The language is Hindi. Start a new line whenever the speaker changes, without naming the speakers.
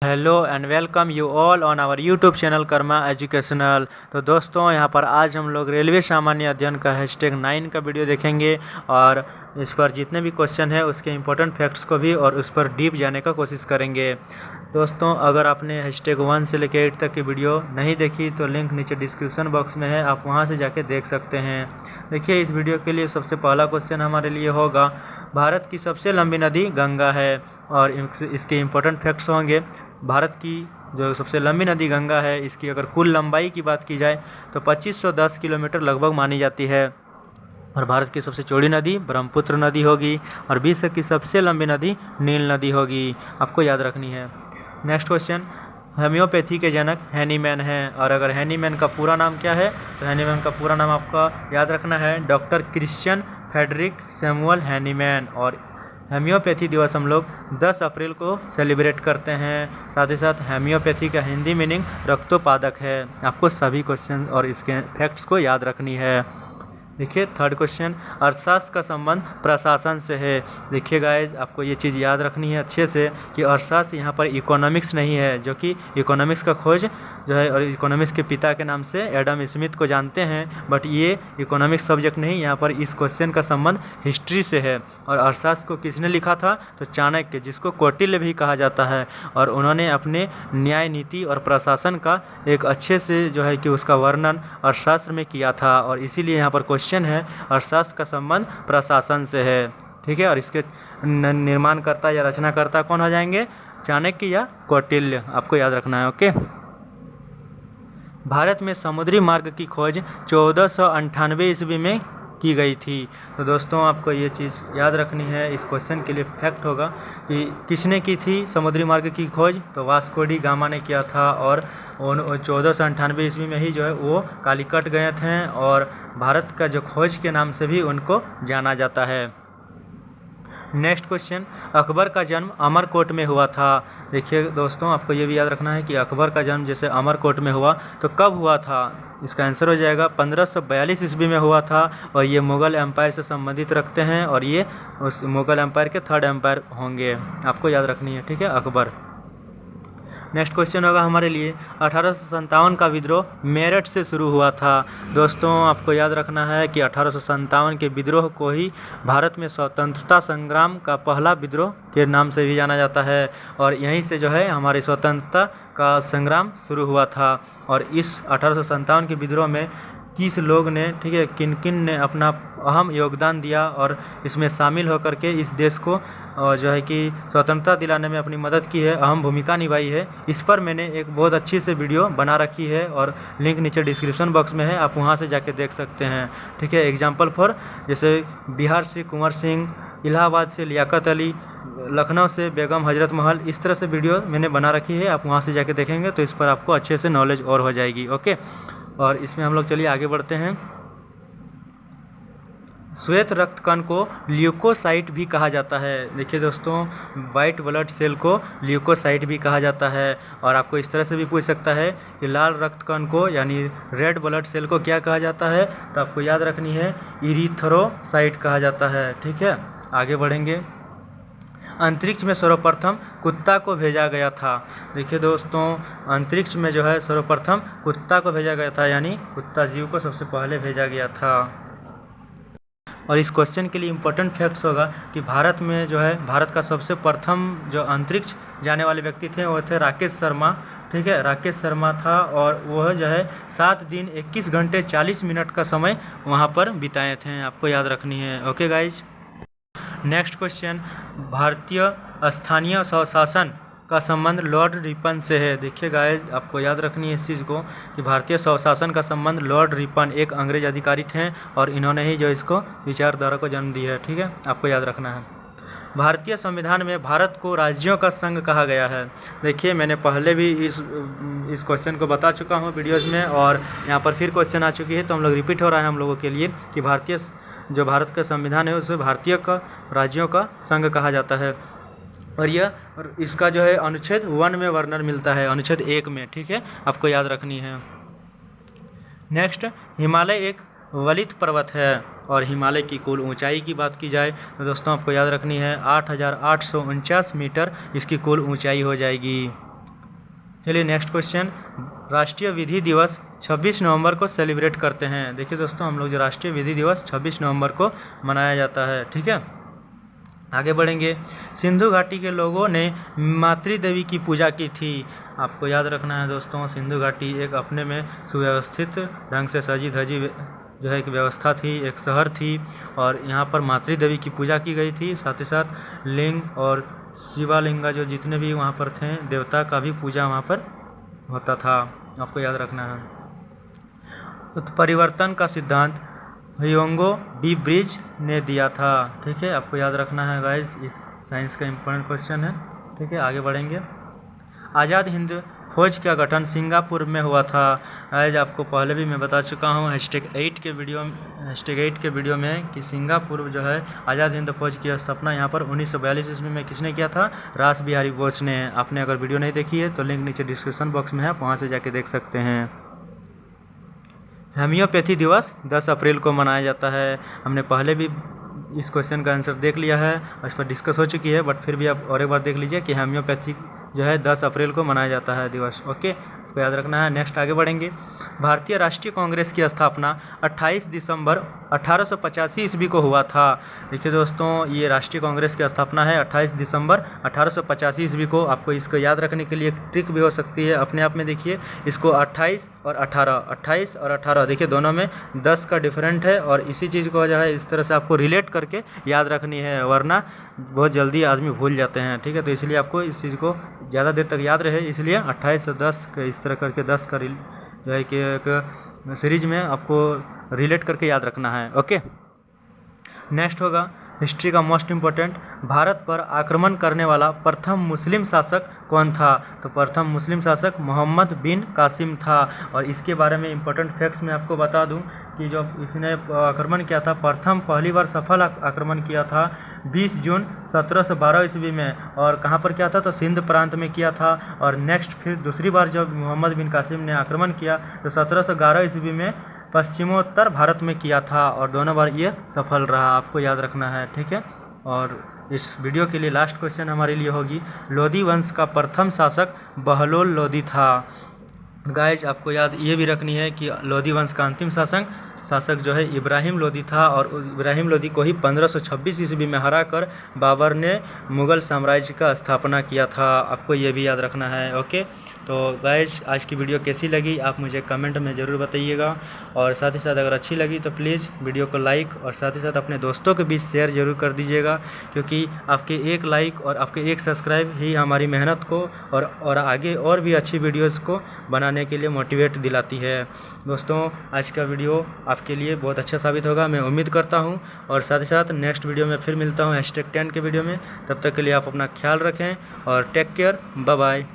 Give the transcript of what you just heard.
Hello and welcome you all on our YouTube channel Karma Educational. तो दोस्तों यहाँ पर आज हम लोग रेलवे सामान्य अध्ययन का #9 का वीडियो देखेंगे और इस पर जितने भी क्वेश्चन है उसके इम्पोर्टेंट फैक्ट्स को भी और उस पर डीप जाने का कोशिश करेंगे। दोस्तों अगर आपने #1 से लेकर 8 तक की वीडियो नहीं देखी तो लिंक नीचे डिस्क्रिप्शन बॉक्स में है, आप वहाँ से जाके देख सकते हैं। देखिए इस वीडियो के लिए सबसे पहला क्वेश्चन हमारे लिए होगा, भारत की सबसे लंबी नदी गंगा है और इसके इम्पोर्टेंट फैक्ट्स होंगे। भारत की जो सबसे लंबी नदी गंगा है, इसकी अगर कुल लंबाई की बात की जाए तो 2510 किलोमीटर लगभग मानी जाती है। और भारत की सबसे चौड़ी नदी ब्रह्मपुत्र नदी होगी और विश्व की सबसे लंबी नदी नील नदी होगी, आपको याद रखनी है। नेक्स्ट क्वेश्चन, होम्योपैथी के जनक हैनीमैन हैं और अगर हैनीमैन का पूरा नाम क्या है तो हैनीमैन का पूरा नाम आपका याद रखना है doctor Christian Friedrich Samuel Hahnemann. और होम्योपैथी दिवस हम लोग 10 अप्रैल को सेलिब्रेट करते हैं। साथ ही साथ होम्योपैथी का हिंदी मीनिंग रक्तोपादक है। आपको सभी क्वेश्चन और इसके फैक्ट्स को याद रखनी है। देखिए थर्ड क्वेश्चन, अर्थशास्त्र का संबंध प्रशासन से है। देखिए गाइज आपको ये चीज़ याद रखनी है अच्छे से कि अर्थशास्त्र यहाँ पर इकोनॉमिक्स नहीं है, जो कि इकोनॉमिक्स का खोज जो है और इकोनॉमिक्स के पिता के नाम से एडम स्मिथ को जानते हैं, बट ये इकोनॉमिक्स सब्जेक्ट नहीं। यहाँ पर इस क्वेश्चन का संबंध हिस्ट्री से है। और अर्थशास्त्र को किसने लिखा था तो चाणक्य, जिसको कौटिल्य भी कहा जाता है, और उन्होंने अपने न्याय नीति और प्रशासन का एक अच्छे से जो है कि उसका वर्णन अर्थशास्त्र में किया था। और इसीलिए यहाँ पर क्वेश्चन है अर्थशास्त्र का संबंध प्रशासन से है, ठीक है। और इसके निर्माणकर्ता या रचनाकर्ता कौन हो जाएंगे, चाणक्य या कौटिल्य, आपको याद रखना है। ओके, भारत में समुद्री मार्ग की खोज 1498 ईस्वी में की गई थी। तो दोस्तों आपको ये चीज़ याद रखनी है। इस क्वेश्चन के लिए फैक्ट होगा कि किसने की थी समुद्री मार्ग की खोज, तो वास्को डी गामा ने किया था और 1498 ईस्वी में ही जो है वो कालीकट गए थे और भारत का जो खोज के नाम से भी उनको जाना जाता है। नेक्स्ट क्वेश्चन, अकबर का जन्म अमरकोट में हुआ था। देखिए दोस्तों आपको ये भी याद रखना है कि अकबर का जन्म जैसे अमरकोट में हुआ तो कब हुआ था, इसका आंसर हो जाएगा 1542 ईस्वी में हुआ था। और ये मुग़ल एम्पायर से संबंधित रखते हैं और ये उस मुग़ल एम्पायर के 3rd एम्पायर होंगे, आपको याद रखनी है, ठीक है, अकबर। नेक्स्ट क्वेश्चन होगा हमारे लिए, 1857 का विद्रोह मेरठ से शुरू हुआ था। दोस्तों आपको याद रखना है कि 1857 के विद्रोह को ही भारत में स्वतंत्रता संग्राम का पहला विद्रोह के नाम से भी जाना जाता है। और यहीं से जो है हमारी स्वतंत्रता का संग्राम शुरू हुआ था। और इस 1857 के विद्रोह में किस लोग ने, ठीक है, किन किन ने अपना अहम योगदान दिया और इसमें शामिल होकर के इस देश को जो है कि स्वतंत्रता दिलाने में अपनी मदद की है, अहम भूमिका निभाई है, इस पर मैंने एक बहुत अच्छी से वीडियो बना रखी है और लिंक नीचे डिस्क्रिप्शन बॉक्स में है, आप वहां से जाके देख सकते हैं, ठीक है। एग्जाम्पल फॉर जैसे बिहार से कुंवर सिंह, इलाहाबाद से लियाकत अली, लखनऊ से बेगम हजरत महल, इस तरह से वीडियो मैंने बना रखी है, आप वहाँ से जाके देखेंगे तो इस पर आपको अच्छे से नॉलेज और हो जाएगी। ओके, और इसमें हम लोग चलिए आगे बढ़ते हैं। श्वेत रक्त कण को ल्यूकोसाइट भी कहा जाता है। देखिए दोस्तों, वाइट ब्लड सेल को ल्यूकोसाइट भी कहा जाता है। और आपको इस तरह से भी पूछ सकता है कि लाल रक्त कण को यानी रेड ब्लड सेल को क्या कहा जाता है, तो आपको याद रखनी है इरिथ्रोसाइट कहा जाता है, ठीक है। आगे बढ़ेंगे, अंतरिक्ष में सर्वप्रथम कुत्ता को भेजा गया था। देखिए दोस्तों, अंतरिक्ष में जो है सर्वप्रथम कुत्ता को भेजा गया था, यानी कुत्ता जीव को सबसे पहले भेजा गया था। और इस क्वेश्चन के लिए इम्पोर्टेंट फैक्ट्स होगा कि भारत में जो है भारत का सबसे प्रथम जो अंतरिक्ष जाने वाले व्यक्ति थे वो थे राकेश शर्मा, ठीक है, राकेश शर्मा था। और वह जो है 7 दिन 21 घंटे 40 मिनट का समय वहाँ पर बिताए थे, आपको याद रखनी है। ओके गाइज, नेक्स्ट क्वेश्चन, भारतीय स्थानीय स्वशासन का संबंध लॉर्ड रिपन से है। देखिए गाइज आपको याद रखनी है इस चीज़ को कि भारतीय स्वशासन का संबंध लॉर्ड रिपन एक अंग्रेज अधिकारी थे और इन्होंने ही जो इसको विचारधारा को जन्म दिया है, ठीक है, आपको याद रखना है। भारतीय संविधान में भारत को राज्यों का संघ कहा गया है। देखिए मैंने पहले भी इस क्वेश्चन को बता चुका हूँ वीडियोज़ में और यहाँ पर फिर क्वेश्चन आ चुकी है, तो हम लोग रिपीट हो रहा है हम लोगों के लिए कि भारत का संविधान है उसे भारतीय का राज्यों का संघ कहा जाता है। और इसका जो है अनुच्छेद 1 में वर्णन मिलता है, अनुच्छेद 1 में, ठीक है, आपको याद रखनी है। नेक्स्ट, हिमालय एक वलित पर्वत है और हिमालय की कुल ऊंचाई की बात की जाए तो दोस्तों आपको याद रखनी है 8849 मीटर इसकी कुल ऊंचाई हो जाएगी। चलिए नेक्स्ट क्वेश्चन, राष्ट्रीय विधि दिवस 26 नवंबर को सेलिब्रेट करते हैं। देखिए दोस्तों, हम लोग जो राष्ट्रीय विधि दिवस 26 नवंबर को मनाया जाता है, ठीक है। आगे बढ़ेंगे, सिंधु घाटी के लोगों ने मातृ देवी की पूजा की थी। आपको याद रखना है दोस्तों, सिंधु घाटी एक अपने में सुव्यवस्थित ढंग से सजी धजी जो है एक व्यवस्था थी, एक शहर थी, और यहाँ पर मातृ देवी की पूजा की गई थी। साथ ही साथ लिंग और शिवालिंगा जो जितने भी वहाँ पर थे देवता का भी पूजा वहाँ पर होता था, आपको याद रखना है। उत्परिवर्तन का सिद्धांत ह्योंगो डी ब्रिज ने दिया था, ठीक है, आपको याद रखना है गाइस, इस साइंस का इम्पोर्टेंट क्वेश्चन है, ठीक है। आगे बढ़ेंगे, आज़ाद हिंद फौज का गठन सिंगापुर में हुआ था। आज आपको पहले भी मैं बता चुका हूँ #8 के वीडियो में कि सिंगापुर जो है आज़ाद हिंद फौज की स्थापना यहाँ पर 1942 ईस्वी में किसने किया था? रास बिहारी बोस ने। आपने अगर वीडियो नहीं देखी है तो लिंक नीचे डिस्क्रिप्शन बॉक्स में है, आप वहाँ से जाके देख सकते हैं। होम्योपैथी दिवस 10 अप्रैल को मनाया जाता है। हमने पहले भी इस क्वेश्चन का आंसर देख लिया है, इस पर डिस्कस हो चुकी है, बट फिर भी आप और एक बार देख लीजिए कि होम्योपैथी जो है 10 अप्रैल को मनाया जाता है दिवस। ओके, इसको याद रखना है। नेक्स्ट आगे बढ़ेंगे, भारतीय राष्ट्रीय कांग्रेस की स्थापना 28 दिसंबर 1885 ईस्वी को हुआ था। देखिए दोस्तों, ये राष्ट्रीय कांग्रेस की स्थापना है 28 दिसंबर 1885 ईस्वी को। आपको इसको याद रखने के लिए एक ट्रिक भी हो सकती है अपने आप में। देखिए इसको 28 और 18 देखिए दोनों में 10 का डिफरेंट है, और इसी चीज़ को जो है इस तरह से आपको रिलेट करके याद रखनी है, वरना बहुत जल्दी आदमी भूल जाते हैं, ठीक है। तो इसलिए आपको इस चीज़ को ज़्यादा देर तक याद रहे, इसलिए 28 और 10 इस तरह करके 10 का जो है कि एक सीरीज में आपको रिलेट करके याद रखना है। ओके, नेक्स्ट होगा हिस्ट्री का मोस्ट इम्पोर्टेंट, भारत पर आक्रमण करने वाला प्रथम मुस्लिम शासक कौन था? तो प्रथम मुस्लिम शासक मोहम्मद बिन कासिम था। और इसके बारे में इम्पोर्टेंट फैक्ट्स मैं आपको बता दूं कि जो इसने आक्रमण किया था, पहली बार सफल आक्रमण किया था 20 जून 1712 ईस्वी में। और कहाँ पर किया था? तो सिंध प्रांत में किया था। और नेक्स्ट फिर दूसरी बार जब मोहम्मद बिन कासिम ने आक्रमण किया तो 1711 ईस्वी में पश्चिमोत्तर भारत में किया था, और दोनों बार ये सफल रहा, आपको याद रखना है, ठीक है। और इस वीडियो के लिए लास्ट क्वेश्चन हमारे लिए होगी, लोधी वंश का प्रथम शासक बहलोल लोधी था। गाइस आपको याद ये भी रखनी है कि लोधी वंश का अंतिम शासक जो है इब्राहिम लोधी था, और इब्राहिम लोधी को ही 1526 ईस्वी में हराकर बाबर ने मुग़ल साम्राज्य का स्थापना किया था। आपको ये भी याद रखना है। ओके, तो गाइस आज की वीडियो कैसी लगी आप मुझे कमेंट में ज़रूर बताइएगा, और साथ ही साथ अगर अच्छी लगी तो प्लीज़ वीडियो को लाइक और साथ ही साथ अपने दोस्तों के बीच शेयर ज़रूर कर दीजिएगा, क्योंकि आपके एक लाइक और आपके एक सब्सक्राइब ही हमारी मेहनत को और आगे और भी अच्छी वीडियोज़ को बनाने के लिए मोटिवेट दिलाती है। दोस्तों आज का वीडियो आपके लिए बहुत अच्छा साबित होगा, मैं उम्मीद करता हूं। और साथ ही साथ नेक्स्ट वीडियो में फिर मिलता हूं #10 के वीडियो में। तब तक के लिए आप अपना ख्याल रखें और टेक केयर, बाय बाय।